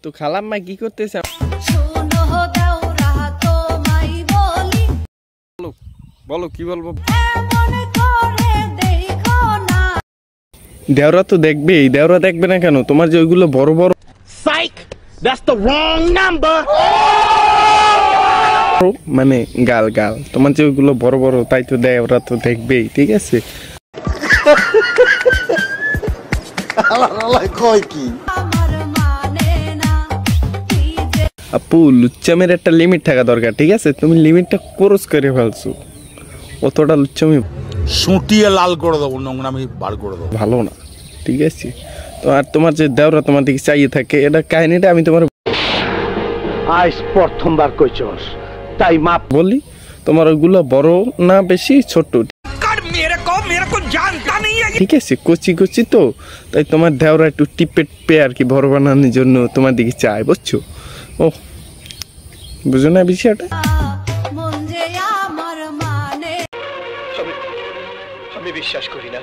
তো খালাম্মা কি করতেছে? বলো কি বলবো? দেওরা তো দেখবেই, দেওরা দেখবে না কেন? তোমার যে ওইগুলো বড় বড় মানে গাল গাল, তোমার যে ওইগুলো বড় বড়, তাই তো দেওরা তো দেখবেই, ঠিক আছে? আপু লুচ্চামের একটা লিমিট থাকা দরকার, ঠিক আছে? তুমি লিমিটটা ক্রস করে ফেলছো, অতটা লুচ্চামি সুটিয়ে লাল করে দেবো, নোংরামি বার করে দেবো, ভালো না, ঠিক আছে? তো আর তোমার যে দেওরা তোমার দিকে চাইয়ে থাকে, এটা কাহিনীটা আমি তোমার আজ প্রথমবার কইছস, তাই মাপ বলি। তোমার ওইগুলো বড় না বেশি ছোট, ঠিক আছে? কচি কচি তো, তাই তোমার দেওরা একটু টিপে টিপে আর কি বড় বানানোর জন্য তোমার দিকে চায়, বুঝছো? ও বুঝো না বিষয়টা? আমি বিশ্বাস করি না।